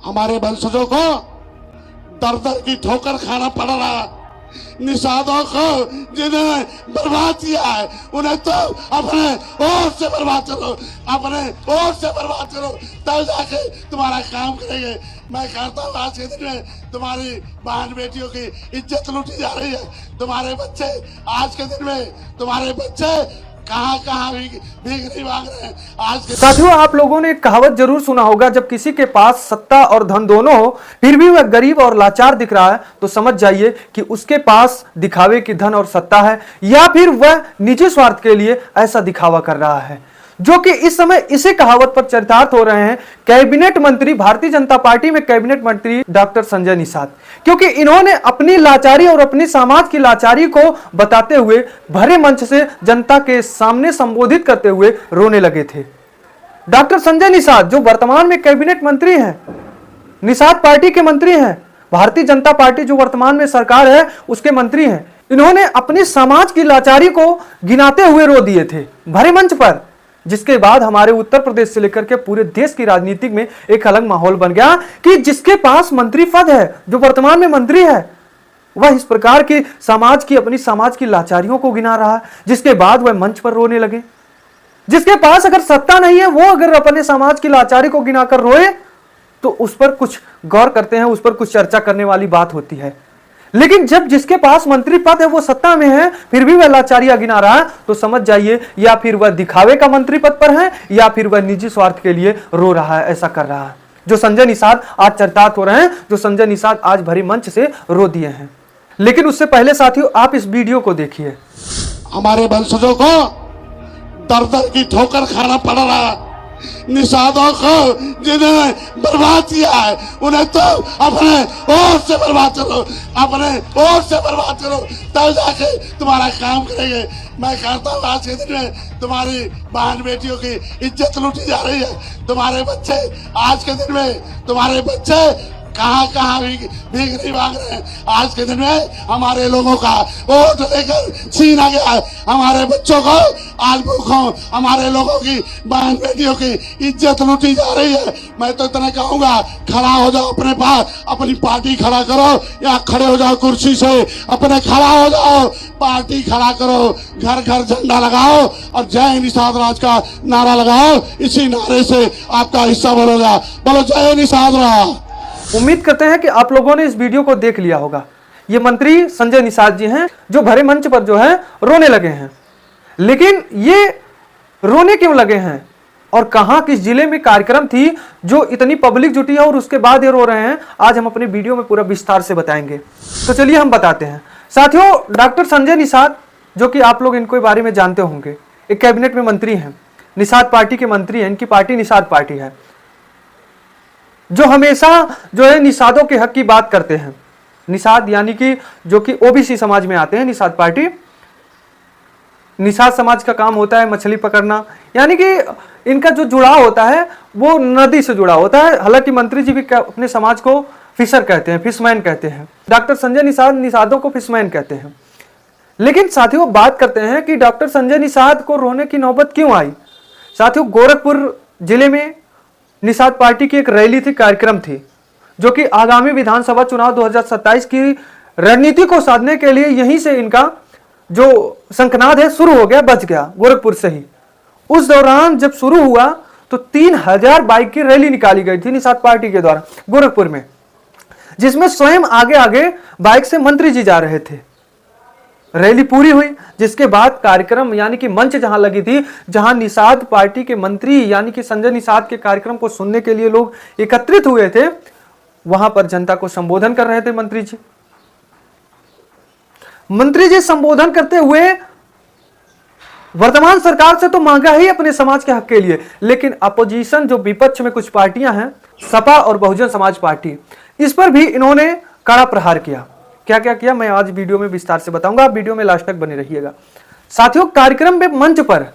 हमारे वंशजों को दर दर की ठोकर खाना पड़ रहा है। निषादों को जिन्हें बर्बाद किया है उन्हें तो अपने ओर से बर्बाद करो, अपने ओर से बर्बाद करो, तब जाके तुम्हारा काम करेंगे। मैं कहता हूँ आज के दिन में तुम्हारी बहन बेटियों की इज्जत लूटी जा रही है। तुम्हारे बच्चे आज के दिन में तुम्हारे बच्चे कहाँ भीख नहीं मांग रहे हैं आज के। साथियों, आप लोगों ने एक कहावत जरूर सुना होगा, जब किसी के पास सत्ता और धन दोनों हो फिर भी वह गरीब और लाचार दिख रहा है तो समझ जाइए कि उसके पास दिखावे की धन और सत्ता है, या फिर वह निजी स्वार्थ के लिए ऐसा दिखावा कर रहा है, जो कि इस समय इसी कहावत पर चरितार्थ हो रहे हैं कैबिनेट मंत्री, भारतीय जनता पार्टी में कैबिनेट मंत्री डॉक्टर संजय निषाद, क्योंकि इन्होंने अपनी लाचारी और अपने समाज की लाचारी को बताते हुए भरे मंच से जनता के सामने संबोधित करते हुए रोने लगे थे। डॉक्टर संजय निषाद जो वर्तमान में कैबिनेट मंत्री हैं, निषाद पार्टी के मंत्री हैं, भारतीय जनता पार्टी जो वर्तमान में सरकार है उसके मंत्री हैं, इन्होंने अपने समाज की लाचारी को गिनाते हुए रो दिए थे भरे मंच पर, जिसके बाद हमारे उत्तर प्रदेश से लेकर के पूरे देश की राजनीति में एक अलग माहौल बन गया कि जिसके पास मंत्री पद है, जो वर्तमान में मंत्री है, वह इस प्रकार की समाज की अपनी समाज की लाचारियों को गिना रहा है, जिसके बाद वह मंच पर रोने लगे। जिसके पास अगर सत्ता नहीं है वो अगर अपने समाज की लाचारी को गिनाकर रोए तो उस पर कुछ गौर करते हैं, उस पर कुछ चर्चा करने वाली बात होती है। लेकिन जब जिसके पास मंत्री पद है वो सत्ता में है फिर भी वह लाचारियां गिना रहा है तो समझ जाइए या फिर वह दिखावे का मंत्री पद पर है या फिर वह निजी स्वार्थ के लिए रो रहा है, ऐसा कर रहा है। जो संजय निषाद आज चर्चार्थ हो रहे हैं, जो संजय निषाद आज भरी मंच से रो दिए हैं। लेकिन उससे पहले साथियों आप इस वीडियो को देखिए। हमारे वंशजों को दर दर की ठोकर खाना पड़ रहा है। निषादों को जिन्हें बर्बाद किया है उन्हें तो अपने ओर से बर्बाद करो, अपने ओर से बर्बाद करो, तब जाके तुम्हारा काम करेंगे। मैं कहता हूँ आज के दिन में तुम्हारी बहन बेटियों की इज्जत लूटी जा रही है। तुम्हारे बच्चे आज के दिन में तुम्हारे बच्चे कहाँ भीख नहीं मांग रहे हैं आज के दिन में। हमारे लोगों का वोट लेकर छीना गया है। हमारे बच्चों को आज भूखों, हमारे लोगों की बहन बेटियों की इज्जत लूटी जा रही है। मैं तो इतना कहूंगा, खड़ा हो जाओ, अपने पास अपनी पार्टी खड़ा करो, या खड़े हो जाओ कुर्सी से, अपने खड़ा हो जाओ, पार्टी खड़ा करो, घर घर झंडा लगाओ और जय निषाद राज का नारा लगाओ। इसी नारे से आपका हिस्सा बढ़ेगा। बोलो जय निषाद राज। उम्मीद करते हैं कि आप लोगों ने इस वीडियो को देख लिया होगा। ये मंत्री संजय निषाद जी हैं जो भरे मंच पर जो है रोने लगे हैं। लेकिन ये रोने क्यों लगे हैं और कहां किस जिले में कार्यक्रम थी जो इतनी पब्लिक जुटी है और उसके बाद ये रो रहे हैं, आज हम अपने वीडियो में पूरा विस्तार से बताएंगे। तो चलिए हम बताते हैं। साथियों, डॉक्टर संजय निषाद जो कि आप लोग इनको बारे में जानते होंगे, एक कैबिनेट में मंत्री हैं, निषाद पार्टी के मंत्री हैं। इनकी पार्टी निषाद पार्टी है जो हमेशा जो है निषादों के हक की बात करते हैं। निषाद यानी कि जो कि ओबीसी समाज में आते हैं निषाद पार्टी। निषाद समाज का काम होता है मछली पकड़ना, यानी कि इनका जो जुड़ाव होता है वो नदी से जुड़ा होता है। हालांकि मंत्री जी भी अपने समाज को फिशर कहते हैं, फिशमैन कहते हैं। डॉक्टर संजय निषाद निषादों को फिशमैन कहते हैं। लेकिन साथियों बात करते हैं कि डॉक्टर संजय निषाद को रोने की नौबत क्यों आई। साथियों, गोरखपुर जिले में निषाद पार्टी की एक रैली थी, कार्यक्रम थी, जो कि आगामी विधानसभा चुनाव 2027 की रणनीति को साधने के लिए यहीं से इनका जो शंखनाद है शुरू हो गया, बच गया गोरखपुर से ही। उस दौरान जब शुरू हुआ तो 3000 बाइक की रैली निकाली गई थी निषाद पार्टी के द्वारा गोरखपुर में, जिसमें स्वयं आगे आगे बाइक से मंत्री जी जा रहे थे। रैली पूरी हुई, जिसके बाद कार्यक्रम यानी कि मंच जहां लगी थी, जहां निषाद पार्टी के मंत्री यानी कि संजय निषाद के कार्यक्रम को सुनने के लिए लोग एकत्रित हुए थे, वहां पर जनता को संबोधन कर रहे थे मंत्री जी। मंत्री जी संबोधन करते हुए वर्तमान सरकार से तो मांगा ही अपने समाज के हक के लिए, लेकिन अपोजिशन जो विपक्ष में कुछ पार्टियां हैं, सपा और बहुजन समाज पार्टी, इस पर भी इन्होंने कड़ा प्रहार किया। क्या क्या किया मैं आज वीडियो में विस्तार से बताऊंगा, आप वीडियो में लास्ट तक बने रहिएगा। साथियों, कार्यक्रम में मंच पर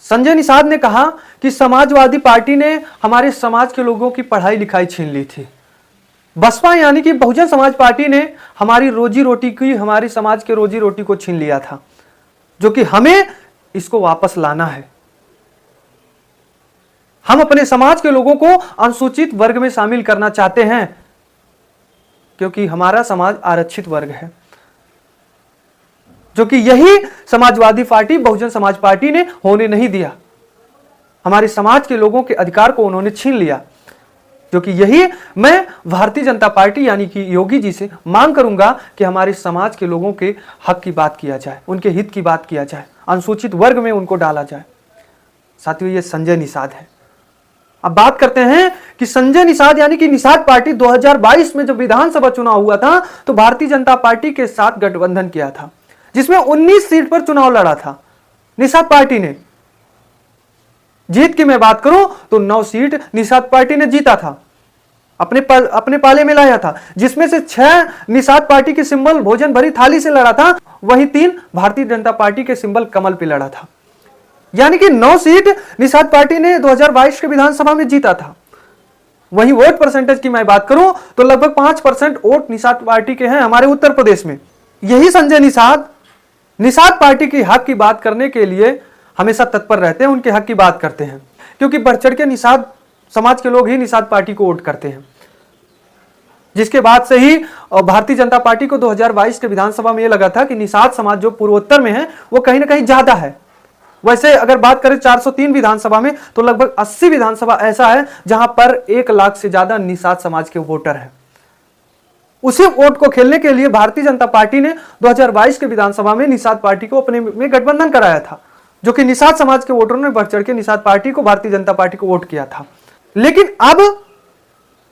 संजय निषाद ने कहा कि समाजवादी पार्टी ने हमारे समाज के लोगों की पढ़ाई लिखाई छीन ली थी। बसपा यानी कि बहुजन समाज पार्टी ने हमारी रोजी रोटी की, हमारे समाज के रोजी रोटी को छीन लिया था, जो कि हमें इसको वापस लाना है। हम अपने समाज के लोगों को अनुसूचित वर्ग में शामिल करना चाहते हैं क्योंकि हमारा समाज आरक्षित वर्ग है, जो कि यही समाजवादी पार्टी, बहुजन समाज पार्टी ने होने नहीं दिया। हमारे समाज के लोगों के अधिकार को उन्होंने छीन लिया, जो कि यही मैं भारतीय जनता पार्टी यानी कि योगी जी से मांग करूंगा कि हमारे समाज के लोगों के हक की बात किया जाए, उनके हित की बात किया जाए, अनुसूचित वर्ग में उनको डाला जाए। साथियों, ये संजय निषाद है। अब बात करते हैं कि संजय निषाद यानी कि निषाद पार्टी 2022 में जब विधानसभा चुनाव हुआ था तो भारतीय जनता पार्टी के साथ गठबंधन किया था, जिसमें 19 सीट पर चुनाव लड़ा था निषाद पार्टी ने। जीत की मैं बात करूं तो 9 सीट निषाद पार्टी ने जीता था, अपने पाले में लाया था, जिसमें से 6 निषाद पार्टी के सिंबल भोजन भरी थाली से लड़ा था, वहीं 3 भारतीय जनता पार्टी के सिंबल कमल पे लड़ा था। यानी कि 9 सीट निषाद पार्टी ने 2022 के विधानसभा में जीता था। वहीं वोट परसेंटेज की मैं बात करूं तो लगभग 5% वोट निषाद पार्टी के हैं हमारे उत्तर प्रदेश में। यही संजय निषाद पार्टी के हक की बात करने के लिए हमेशा तत्पर रहते हैं, उनके हक की बात करते हैं, क्योंकि बढ़ चढ़ के निषाद समाज के लोग ही निषाद पार्टी को वोट करते हैं। जिसके बाद से ही भारतीय जनता पार्टी को 2022 के विधानसभा में यह लगा था कि निषाद समाज जो पूर्वोत्तर में है वो कहीं ना कहीं ज्यादा है। वैसे अगर बात करें 403 विधानसभा में तो लगभग 80 विधानसभा ऐसा है जहां पर 1 लाख से ज्यादा निषाद समाज के वोटर हैं। उसी वोट को खेलने के लिए भारतीय जनता पार्टी ने 2022 के विधानसभा में निषाद पार्टी को अपने में गठबंधन कराया था, जो कि निषाद समाज के वोटरों ने बढ़ चढ़ के निषाद पार्टी को, भारतीय जनता पार्टी को वोट किया था। लेकिन अब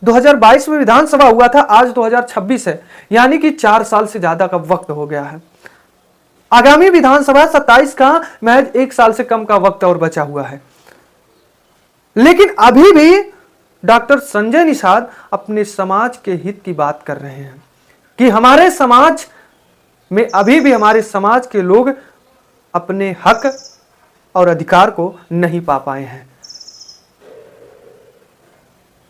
2022 में विधानसभा हुआ था, आज 2026 है, यानी कि 4 साल से ज्यादा का वक्त हो गया है। आगामी विधानसभा 27 का महज 1 साल से कम का वक्त और बचा हुआ है। लेकिन अभी भी डॉक्टर संजय निषाद अपने समाज के हित की बात कर रहे हैं कि हमारे समाज में अभी भी हमारे समाज के लोग अपने हक और अधिकार को नहीं पा पाए हैं।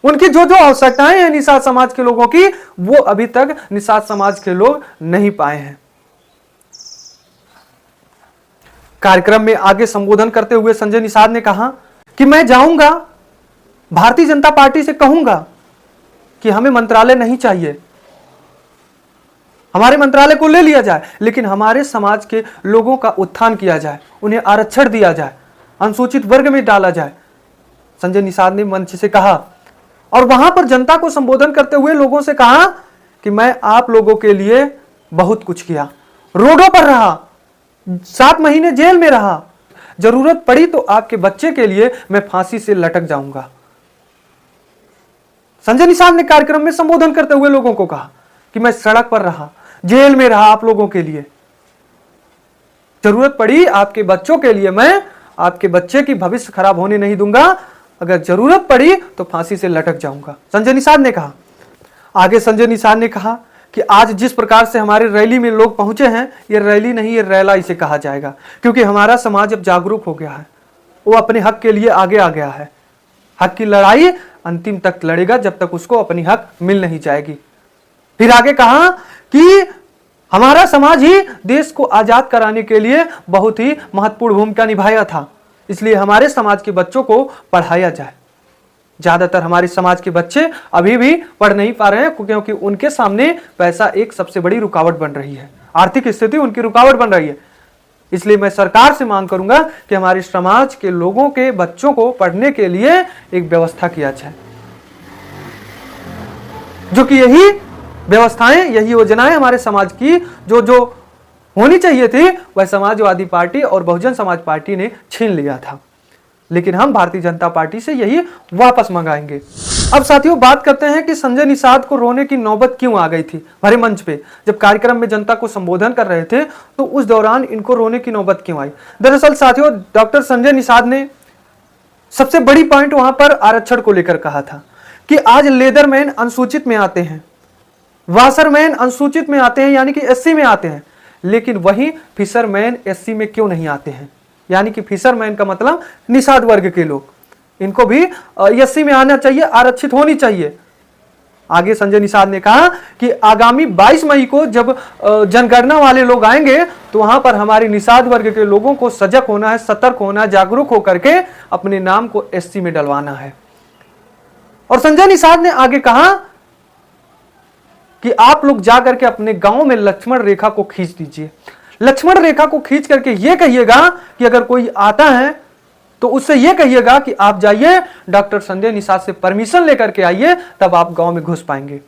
उनकी जो जो आवश्यकताएं हैं निषाद समाज के लोगों की, वो अभी तक निषाद समाज के लोग नहीं पाए हैं। कार्यक्रम में आगे संबोधन करते हुए संजय निषाद ने कहा कि मैं जाऊंगा, भारतीय जनता पार्टी से कहूंगा कि हमें मंत्रालय नहीं चाहिए, हमारे मंत्रालय को ले लिया जाए, लेकिन हमारे समाज के लोगों का उत्थान किया जाए, उन्हें आरक्षण दिया जाए, अनुसूचित वर्ग में डाला जाए। संजय निषाद ने मंच से कहा और वहां पर जनता को संबोधन करते हुए लोगों से कहा कि मैं आप लोगों के लिए बहुत कुछ किया, रोडों पर रहा, 7 महीने जेल में रहा, जरूरत पड़ी तो आपके बच्चे के लिए मैं फांसी से लटक जाऊंगा। संजय निषाद ने कार्यक्रम में संबोधन करते हुए लोगों को कहा कि मैं सड़क पर रहा, जेल में रहा आप लोगों के लिए, जरूरत पड़ी आपके बच्चों के लिए मैं आपके बच्चे की भविष्य खराब होने नहीं दूंगा, अगर जरूरत पड़ी तो फांसी से लटक जाऊंगा, संजय निषाद ने कहा। आगे संजय निषाद ने कहा कि आज जिस प्रकार से हमारे रैली में लोग पहुंचे हैं, ये रैली नहीं, ये रैला इसे कहा जाएगा, क्योंकि हमारा समाज अब जागरूक हो गया है, वो अपने हक के लिए आगे आ गया है। हक की लड़ाई अंतिम तक लड़ेगा जब तक उसको अपनी हक मिल नहीं जाएगी। फिर आगे कहा कि हमारा समाज ही देश को आजाद कराने के लिए बहुत ही महत्वपूर्ण भूमिका निभाया था, इसलिए हमारे समाज के बच्चों को पढ़ाया जाए। ज्यादातर हमारे समाज के बच्चे अभी भी पढ़ नहीं पा रहे हैं, क्योंकि उनके सामने पैसा एक सबसे बड़ी रुकावट बन रही है, आर्थिक स्थिति उनकी रुकावट बन रही है। इसलिए मैं सरकार से मांग करूंगा कि हमारे समाज के लोगों के बच्चों को पढ़ने के लिए एक व्यवस्था किया जाए, जो कि यही व्यवस्थाएं, यही योजनाएं हमारे समाज की जो जो होनी चाहिए थी, वह समाजवादी पार्टी और बहुजन समाज पार्टी ने छीन लिया था। लेकिन हम भारतीय जनता पार्टी से यही वापस मंगाएंगे। अब साथियों, बात करते हैं कि संजय निषाद को रोने की नौबत क्यों आ गई थी भरे मंच पे। जब कार्यक्रम में जनता को संबोधन कर रहे थे तो उस दौरान इनको रोने की नौबत क्यों आई। दरअसल साथियों, डॉक्टर संजय निषाद ने सबसे बड़ी पॉइंट वहां पर आरक्षण को लेकर कहा था कि आज लेदरमैन अनुसूचित में आते हैं, वाशरमैन अनुसूचित में आते हैं, यानी कि एससी में आते हैं, लेकिन वही फिशरमैन एससी में क्यों नहीं आते हैं। यानी कि फिशरमैन का मतलब निषाद वर्ग के लोग, इनको भी एससी में आना चाहिए, आरक्षित होनी चाहिए। आगे संजय निषाद ने कहा कि आगामी 22 मई को जब जनगणना वाले लोग आएंगे तो वहां पर हमारे निषाद वर्ग के लोगों को सजग होना है, सतर्क होना है, जागरूक होकर के अपने नाम को एससी में डलवाना है। और संजय निषाद ने आगे कहा कि आप लोग जाकर के अपने गांव में लक्ष्मण रेखा को खींच दीजिए। लक्ष्मण रेखा को खींच करके यह कहिएगा कि अगर कोई आता है तो उससे यह कहिएगा कि आप जाइए डॉक्टर संजय निषाद से परमिशन लेकर के आइए, तब आप गांव में घुस पाएंगे।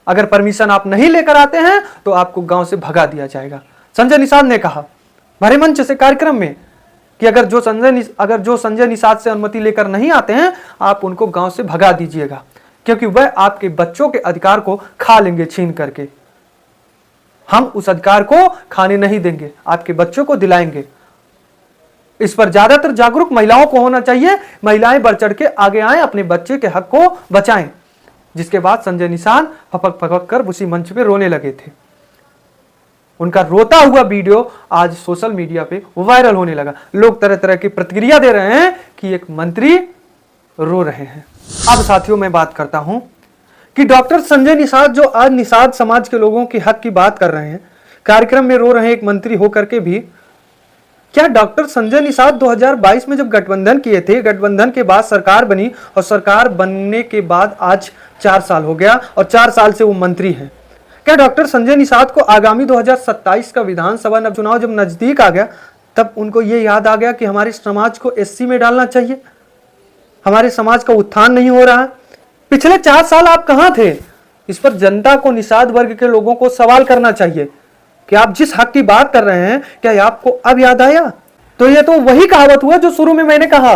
अगर परमिशन आप नहीं लेकर आते हैं तो आपको गांव से भगा दिया जाएगा। संजय निषाद ने कहा भरे मंच से कार्यक्रम में कि अगर जो संजय निषाद से अनुमति लेकर नहीं आते हैं आप उनको गांव से भगा दीजिएगा, क्योंकि वह आपके बच्चों के अधिकार को खा लेंगे छीन करके। हम उस अधिकार को खाने नहीं देंगे, आपके बच्चों को दिलाएंगे। इस पर ज्यादातर जागरूक महिलाओं को होना चाहिए। महिलाएं बढ़ चढ़ के आगे आए, अपने बच्चे के हक को बचाएं। जिसके बाद संजय निषाद फपक फपक कर उसी मंच पे रोने लगे थे। उनका रोता हुआ वीडियो आज सोशल मीडिया पे वायरल होने लगा। लोग तरह तरह की प्रतिक्रिया दे रहे हैं कि एक मंत्री रो रहे हैं। अब साथियों मैं बात करता हूं कि डॉक्टर संजय निषाद जो आज निषाद समाज के लोगों के हक की बात कर रहे हैं, कार्यक्रम में रो रहे हैं एक मंत्री होकर के भी, क्या डॉक्टर संजय निषाद 2022 में जब गठबंधन किए थे, गठबंधन के बाद सरकार बनी और सरकार बनने के बाद आज 4 साल हो गया और 4 साल से वो मंत्री हैं, क्या डॉक्टर संजय निषाद को आगामी 2027 का विधानसभा चुनाव जब नजदीक आ गया तब उनको ये याद आ गया कि हमारे समाज को एससी में डालना चाहिए, हमारे समाज का उत्थान नहीं हो रहा है? पिछले 4 साल आप कहां थे? इस पर जनता को, निषाद वर्ग के लोगों को सवाल करना चाहिए कि आप जिस हक की बात कर रहे हैं क्या आपको अब याद आया? तो ये तो वही कहावत हुआ जो शुरू में मैंने कहा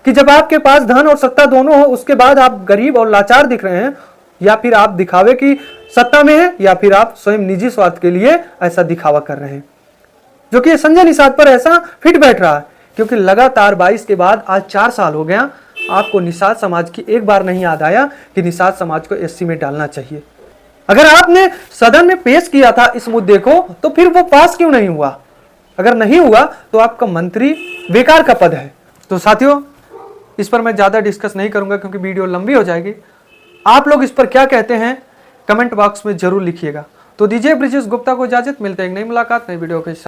कि जब आपके पास धन और सत्ता दोनों हो उसके बाद आप गरीब और लाचार दिख रहे हैं, या फिर आप दिखावे की सत्ता में हैं, या फिर आप स्वयं निजी स्वार्थ के लिए ऐसा दिखावा कर रहे हैं, जो कि संजय निषाद पर ऐसा फिट बैठ रहा है। क्योंकि लगातार 22 के बाद आज 4 साल हो गया, आपको निषाद समाज की एक बार नहीं याद आया कि निषाद समाज को एससी में डालना चाहिए। अगर आपने सदन में पेश किया था इस मुद्दे को तो फिर वो पास क्यों नहीं हुआ? अगर नहीं हुआ तो आपका मंत्री बेकार का पद है। तो साथियों इस पर मैं ज्यादा डिस्कस नहीं करूंगा क्योंकि वीडियो लंबी हो जाएगी। आप लोग इस पर क्या कहते हैं कमेंट बॉक्स में जरूर लिखिएगा। तो दीजिए ब्रिजेश गुप्ता को इजाजत, मिलते हैं एक नई मुलाकात नई वीडियो के साथ।